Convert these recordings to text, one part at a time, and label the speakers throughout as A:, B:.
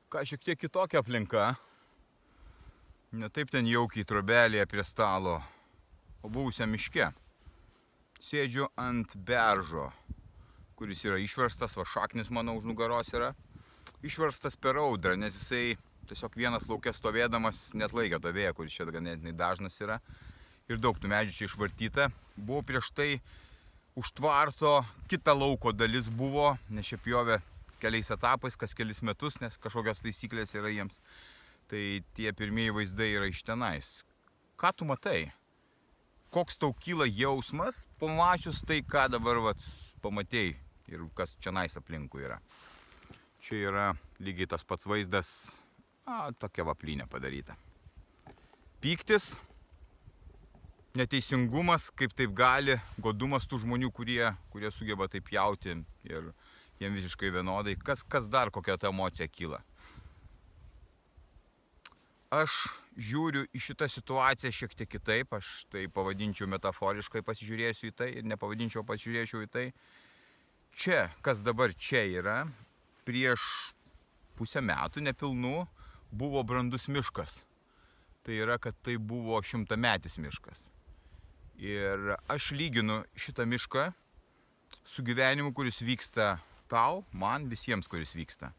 A: Ką, šiek tiek kitokia aplinka, ne taip ten jaukiai trobelėje prie stalo, o buvusiam miške. Sėdžiu ant beržo, kuris yra išverstas, va šaknis mano už nugaros yra, išverstas per audrą, nes jisai tiesiog vienas lauke stovėdamas net laikė to vėjo, kuris čia ganėtinai dažnas yra ir daug tų medžių čia išvartyta. Buvo prieš tai už tvarto, kita lauko dalis buvo, nes čia pjovė keliais etapais, kas kelis metus, nes kažkokios taisyklės yra jiems. Tai tie pirmieji vaizdai yra iš tenais. Ką tu matai? Koks tau kyla jausmas, pamačius tai, ką dabar pamatei ir kas čionais aplinkui yra? Čia yra lygiai tas pats vaizdas, tokia vaplynė padaryta. Pyktis, neteisingumas, kaip taip gali, godumas tų žmonių, kurie sugeba taip pjauti ir jiem visiškai vienodai. Kas dar, kokia ta emocija kyla? Aš žiūriu į šitą situaciją šiek tiek kitaip, aš tai pavadinčiau metaforiškai pasižiūrėsiu į tai ir nepavadinčiau pasižiūrėčiau į tai. Čia, kas dabar čia yra, prieš pusę metų nepilnų buvo brandus miškas. Tai yra, kad tai buvo 100-metis miškas. Ir aš lyginu šitą mišką su gyvenimu, kuris vyksta tau, man, visiems, kuris vyksta.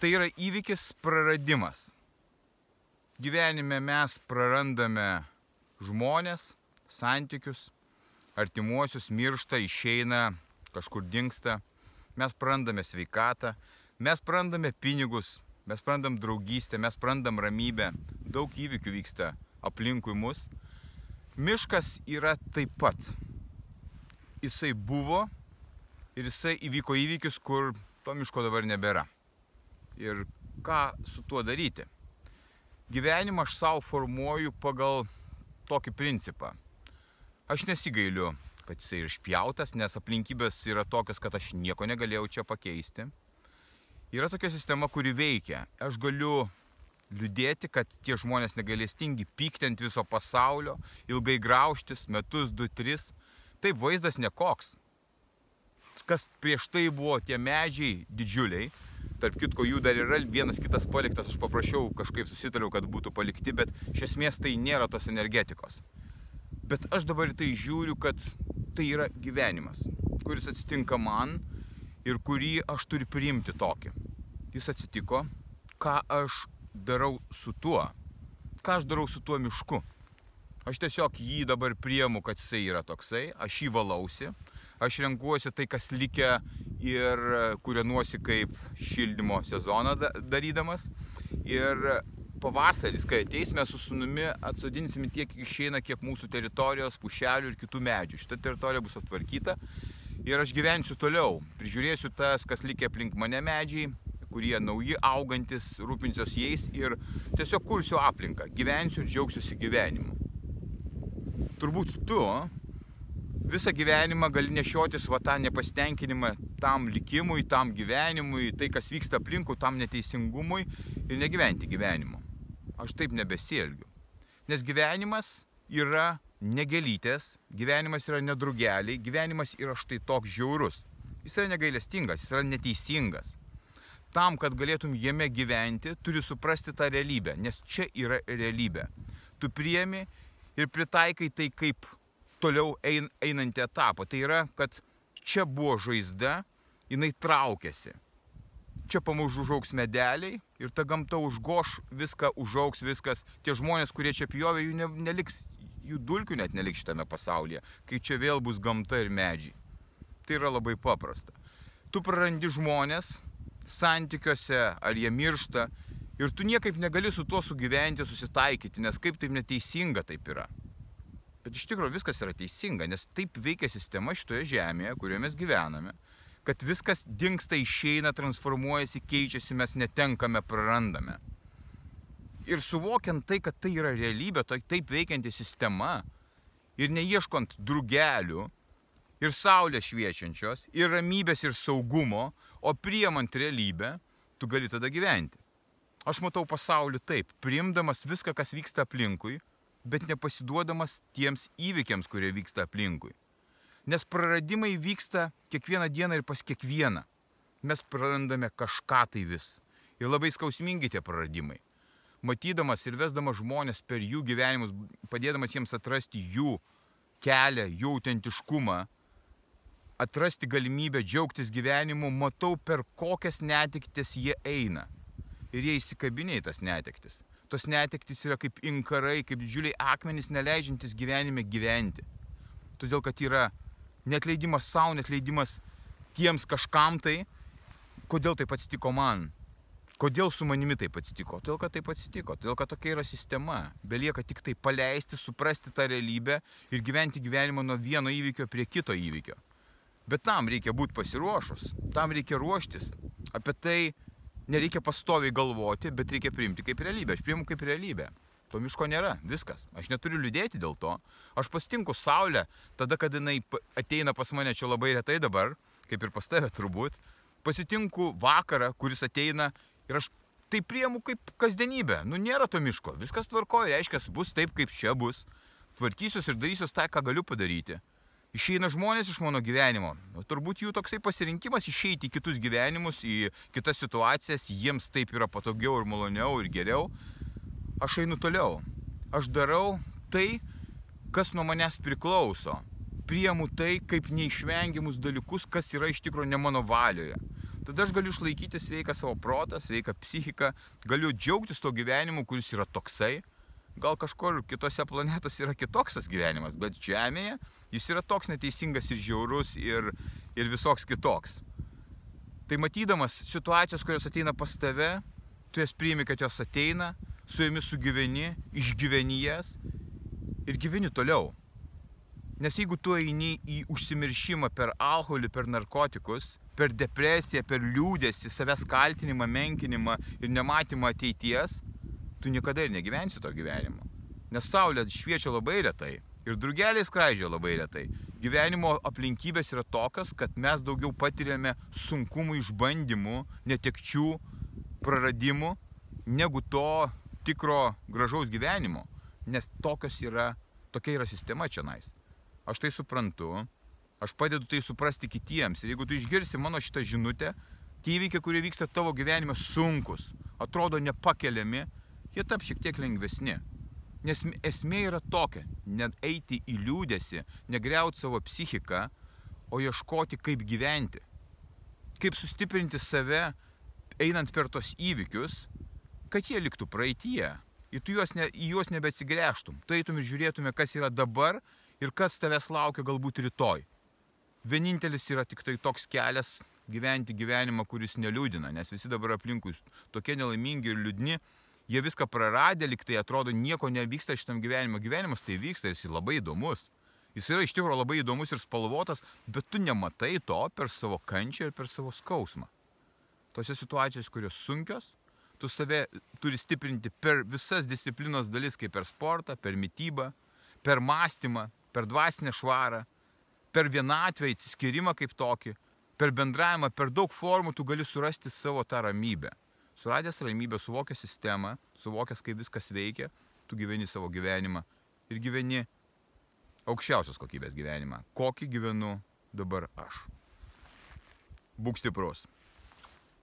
A: Tai yra įvykis praradimas. Gyvenime mes prarandame žmonės, santykius, artimuosius, miršta, išeina, kažkur dingsta. Mes prarandame sveikatą, mes prarandame pinigus, mes prarandam draugystę, mes prarandam ramybę. Daug įvykių vyksta aplinkui mus. Miškas yra taip pat. Jisai buvo ir jisai įvyko įvykis, kur to miško dabar nebėra. Ir ką su tuo daryti? Gyvenimą aš savo formuoju pagal tokį principą. Aš nesigailiu, kad jisai yra išpjautas, nes aplinkybės yra tokios, kad aš nieko negalėjau čia pakeisti. Yra tokia sistema, kuri veikia. Aš galiu liūdėti, kad tie žmonės negailestingi, pykti ant viso pasaulio, ilgai graužtis, metus, 2-3. Taip, vaizdas nekoks. Kas prieš tai buvo tie medžiai didžiuliai, tarp kitko jų dar yra vienas kitas paliktas, aš paprašiau, kažkaip susitariau, kad būtų palikti, bet iš esmės tai nėra tos energetikos. Bet aš dabar tai žiūriu, kad tai yra gyvenimas, kuris atsitinka man ir kurį aš turiu priimti tokį. Jis atsitiko, ką aš darau su tuo, mišku. Aš tiesiog jį dabar priimu, kad jisai yra toksai, aš jį valausi, aš renkuosi tai, kas likę ir kūrenuosi kaip šildymo sezoną darydamas. Ir pavasaris, kai ateis, mes su sūnumi atsodinsime tiek išeina, kiek mūsų teritorijos, pušelių ir kitų medžių. Šita teritorija bus aptvarkyta ir aš gyvensiu toliau. Prižiūrėsiu tas, kas likę aplink mane medžiai, kurie nauji, augantis, rūpinsiuos jais ir tiesiog kursiu aplinką, gyvensiu ir džiaugsiuosi gyvenimu. Turbūt tu visą gyvenimą gali nešiotis va tą nepasitenkinimą tam likimui, tam gyvenimui, tai kas vyksta aplinkui, tam neteisingumui ir negyventi gyvenimu. Aš taip nebesielgiu. Nes gyvenimas yra ne gėlytės, gyvenimas yra ne drugeliai, gyvenimas yra štai toks žiaurus. Jis yra negailestingas, jis yra neteisingas. Tam, kad galėtum jame gyventi, turi suprasti tą realybę, nes čia yra realybė. Tu priemi ir pritaikai tai kaip toliau einantį etapą. Tai yra, kad čia buvo žaizda, jinai traukiasi. Čia pamažu užaugs medeliai ir ta gamta užgoš viską, užaugs viskas. Tie žmonės, kurie čia pjovė, jų neliks, jų dulkių net neliks šitame pasaulyje, kai čia vėl bus gamta ir medžiai. Tai yra labai paprasta. Tu prarandi žmonės santykiuose, ar jie miršta, ir tu niekaip negali su tuo sugyventi, susitaikyti, nes kaip taip neteisinga taip yra. Bet iš tikrųjų viskas yra teisinga, nes taip veikia sistema šitoje žemėje, kurioje mes gyvename, kad viskas dingsta, išeina, transformuojasi, keičiasi, mes netenkame, prarandame. Ir suvokiant tai, kad tai yra realybė, taip veikianti sistema, ir neieškant drugelių, ir saulės šviečiančios, ir ramybės, ir saugumo, o priimant realybę, tu gali tada gyventi. Aš matau pasaulį taip, priimdamas viską, kas vyksta aplinkui, bet nepasiduodamas tiems įvykiams, kurie vyksta aplinkui. Nes praradimai vyksta kiekvieną dieną ir pas kiekvieną. Mes prarandame kažką tai vis. Ir labai skausmingi tie praradimai. Matydamas ir vesdamas žmonės per jų gyvenimus, padėdamas jiems atrasti jų kelią, jų autentiškumą, atrasti galimybę džiaugtis gyvenimu, matau, per kokias netektis jie eina. Ir jie įsikabinė į tas netektis. Tos netektis yra kaip inkarai, kaip didžiuliai akmenys, neleidžiantis gyvenime gyventi. Todėl, kad yra neatleidimas savo, neatleidimas tiems kažkam tai, kodėl taip atsitiko man. Kodėl su manimi taip atsitiko? Todėl, kad taip atsitiko. Todėl, kad tokia yra sistema. Belieka tik tai paleisti, suprasti tą realybę ir gyventi gyvenimą nuo vieno įvykio prie kito įvykio. Bet tam reikia būti pasiruošus, tam reikia ruoštis. Apie tai nereikia pastoviai galvoti, bet reikia priimti kaip realybę. Aš priimu kaip realybę. To miško nėra, viskas. Aš neturiu liūdėti dėl to. Aš pasitinku saulę, tada, kada jinai ateina pas mane čia labai retai dabar, kaip ir pas tave turbūt. Pasitinku vakarą, kuris ateina ir aš tai priimu kaip kasdienybę. Nu, nėra to miško, viskas tvarkoja, reiškia, bus taip, kaip čia bus. Tvarkysiuos ir darysiuos tai, ką galiu padaryti. Išeina žmonės iš mano gyvenimo. Turbūt jų toksai pasirinkimas išeiti į kitus gyvenimus, į kitas situacijas, jiems taip yra patogiau ir maloniau ir geriau. Aš einu toliau. Aš darau tai, kas nuo manęs priklauso. Priimu tai kaip neišvengiamus dalykus, kas yra iš tikrųjų ne mano valioje. Tada aš galiu išlaikyti sveiką savo protą, sveiką psichiką, galiu džiaugtis to gyvenimu, kuris yra toksai. Gal kažkur kitose planetose yra kitoks tas gyvenimas, bet Žemėje jis yra toks neteisingas ir žiaurus ir visoks kitoks. Tai matydamas situacijos, kurios ateina pas tave, tu jas priimi, kad jos ateina, su jomis sugyveni, išgyveni jas ir gyveni toliau. Nes jeigu tu eini į užsimiršimą per alkoholį, per narkotikus, per depresiją, per liūdesį, savęs kaltinimą, menkinimą ir nematymą ateities, tu niekada ir negyvensi to gyvenimo. Nes saulė šviečia labai retai ir drugeliai skraidžia labai retai. Gyvenimo aplinkybės yra tokios, kad mes daugiau patiriame sunkumų, išbandymų, netekčių, praradimų, negu to tikro gražaus gyvenimo. Nes tokia yra sistema čionais. Aš tai suprantu, aš padedu tai suprasti kitiems. Ir jeigu tu išgirsi mano šitą žinutę, tie įvykiai, kurie vyksta tavo gyvenime, sunkus, atrodo nepakeliami, jie taps šiek tiek lengvesni. Nes esmė yra tokia, net eiti į liūdesį, negriauti savo psichiką, o ieškoti kaip gyventi. Kaip sustiprinti save, einant per tos įvykius, kad jie liktų praeityje. Ir tu į juos nebeatsigręžtum. Tu eitum ir žiūrėtume, kas yra dabar ir kas tavęs laukia galbūt rytoj. Vienintelis yra tik tai toks kelias gyventi gyvenimą, kuris neliūdina, nes visi dabar aplinkui tokie nelaimingi ir liūdni, jie viską praradę, lyg tai atrodo nieko nevyksta šitam gyvenime. Gyvenimas tai vyksta ir jis labai įdomus. Jis yra iš tikrųjų labai įdomus ir spalvotas, bet tu nematai to per savo kančią ir per savo skausmą. Tose situacijos, kurios sunkios, tu save turi stiprinti per visas disciplinos dalis, kaip per sportą, per mitybą, per mąstymą, per dvasinę švarą, per vienatvę, atsiskyrimą kaip tokį, per bendravimą, per daug formų tu gali surasti savo tą ramybę. Suradęs ramybę, suvokęs sistemą, suvokęs, kaip viskas veikia, tu gyveni savo gyvenimą ir gyveni aukščiausios kokybės gyvenimą. Kokį gyvenu dabar aš. Būk stiprus.